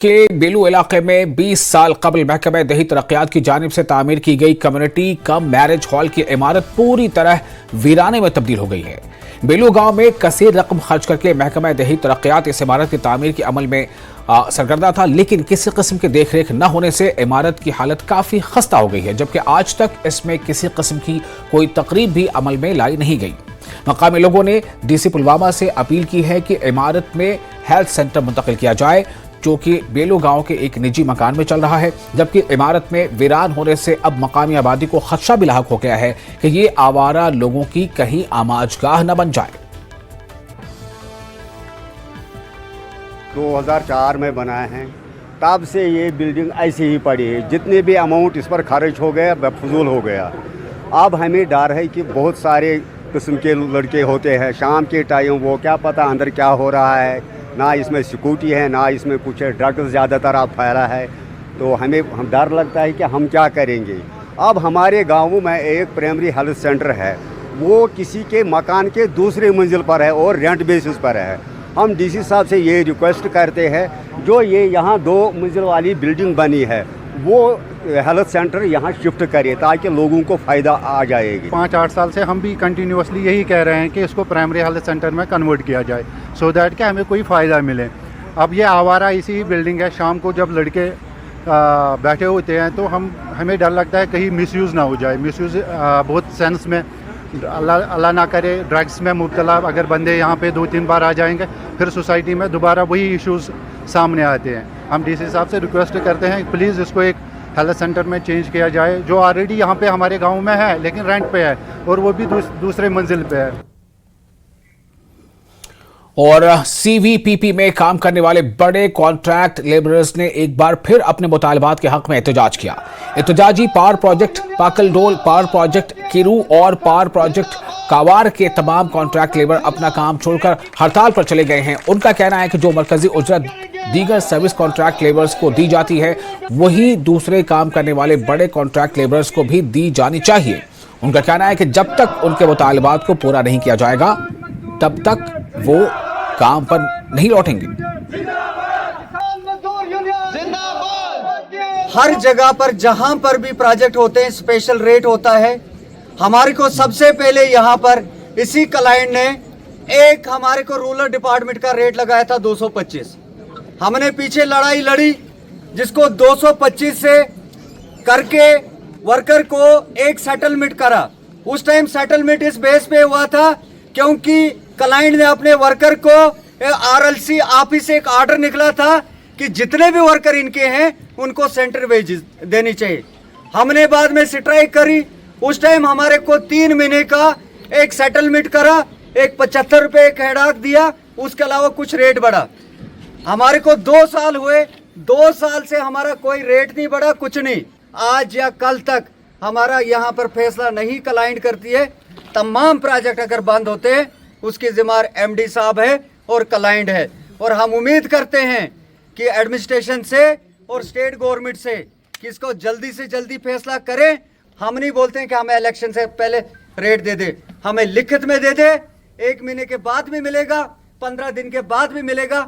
के बेलू इलाके में 20 साल कबल महकमा दही तरक्यात की जानिब से तामीर की गई कम्युनिटी कम मैरिज हॉल की इमारत पूरी तरह वीराने में तब्दील हो गई है। बेलू गांव में कसीर रकम खर्च करके महकमा दही तरक्यात इस इमारत की तामीर के अमल में सरगर्दा था, लेकिन किसी किस्म की देखरेख न होने से इमारत की हालत काफी खस्ता हो गई है, जबकि आज तक इसमें किसी किस्म की कोई तकरीब भी अमल में लाई नहीं गई। मकामी लोगों ने डीसी पुलवामा से अपील की है कि इमारत में हेल्थ सेंटर मुंतकिल किया जाए, जो कि बेलू गांव के एक निजी मकान में चल रहा है, जबकि इमारत में वीरान होने से अब मकामी आबादी को खदशा भी लाहक हो गया है कि ये आवारा लोगों की कहीं आमाजगाह न बन जाए। 2004 में बनाए हैं, तब से ये बिल्डिंग ऐसे ही पड़ी है। जितने भी अमाउंट इस पर खर्च हो गया बेफजूल हो गया। अब हमें डर है कि बहुत सारे किस्म के लड़के होते हैं, शाम के टाइम वो क्या पता अंदर क्या हो रहा है, ना इसमें सिक्योरिटी है, ना इसमें कुछ ड्रग्स ज़्यादातर अब फैला है। तो हम डर लगता है कि हम क्या करेंगे। अब हमारे गाँव में एक प्राइमरी हेल्थ सेंटर है, वो किसी के मकान के दूसरे मंजिल पर है और रेंट बेसिस पर है। हम डीसी साहब से ये रिक्वेस्ट करते हैं, जो ये यहाँ 2 मंजिल वाली बिल्डिंग बनी है वो हेल्थ सेंटर यहाँ शिफ्ट करिए ताकि लोगों को फ़ायदा आ जाएगी। 5-8 साल से हम भी कंटिन्यूसली यही कह रहे हैं कि इसको प्राइमरी हेल्थ सेंटर में कन्वर्ट किया जाए, सो दैट कि हमें कोई फ़ायदा मिले। अब ये आवारा इसी बिल्डिंग है, शाम को जब लड़के बैठे होते हैं तो हमें डर लगता है कहीं मिसयूज़ ना हो जाए। मिसयूज़ बहुत सेंस में, अल्लाह ना करे ड्रग्स में मुब्तला अगर बंदे यहाँ पे 2-3 बार आ जाएंगे, फिर सोसाइटी में दोबारा वही इश्यूज़ सामने आते हैं। हम डीसी साहब से रिक्वेस्ट करते हैं प्लीज़ इसको एक हेल्थ सेंटर में चेंज किया जाए, जो ऑलरेडी यहाँ पे हमारे गांव में है लेकिन रेंट पे है और वो भी दूसरे मंजिल पे है। और सीवीपीपी में काम करने वाले बड़े कॉन्ट्रैक्ट लेबरर्स ने एक बार फिर अपने मुतालबात के हक में एहतजाज किया। एहतजाजी power project पाकलडोल, power project Kiru और पावर प्रोजेक्ट कावार के तमाम कॉन्ट्रैक्ट लेबर अपना काम छोड़कर हड़ताल पर चले गए हैं। उनका कहना है कि जो मरकजी उजरत दीगर सर्विस कॉन्ट्रैक्ट लेबर्स को दी जाती है, वही दूसरे काम करने वाले बड़े कॉन्ट्रैक्ट लेबर्स को भी दी जानी चाहिए। उनका कहना है कि जब तक उनके मुतालबात को पूरा नहीं किया जाएगा तब तक वो काम पर नहीं लौटेंगे। हर जगह पर जहां पर भी प्रोजेक्ट होते हैं स्पेशल रेट होता है। हमारे को सबसे पहले यहाँ पर इसी क्लाइंट ने एक हमारे को रूरल डिपार्टमेंट का रेट लगाया था 225। हमने पीछे लड़ाई लड़ी, जिसको 225 से करके वर्कर को एक सेटलमेंट करा। उस टाइम सेटलमेंट इस बेस पे हुआ था क्योंकि क्लाइंट ने अपने वर्कर को आरएलसी ऑफिस से एक ऑर्डर निकला था कि जितने भी वर्कर इनके हैं उनको सेंटर वेजेस देनी चाहिए। हमने बाद में स्ट्राइक करी। उस टाइम हमारे को 3 महीने का एक सेटलमेंट करा, एक 75 रुपये एक हेडाक दिया, उसके अलावा कुछ रेट बढ़ा। हमारे को 2 साल हुए, 2 साल से हमारा कोई रेट नहीं बढ़ा, कुछ नहीं। आज या कल तक हमारा यहाँ पर फैसला नहीं क्लाइंट करती है। तमाम प्रोजेक्ट अगर बंद होते हैं उसकी जिम्मेदार एमडी साहब है और क्लाइंट है। और हम उम्मीद करते हैं कि एडमिनिस्ट्रेशन से और स्टेट गवर्नमेंट से कि इसको जल्दी से जल्दी फैसला करें। हम नहीं बोलते हैं कि हमें इलेक्शन से पहले रेट दे दे, हमें लिखित में दे दे। 1 महीने के बाद भी मिलेगा, 15 दिन के बाद भी मिलेगा।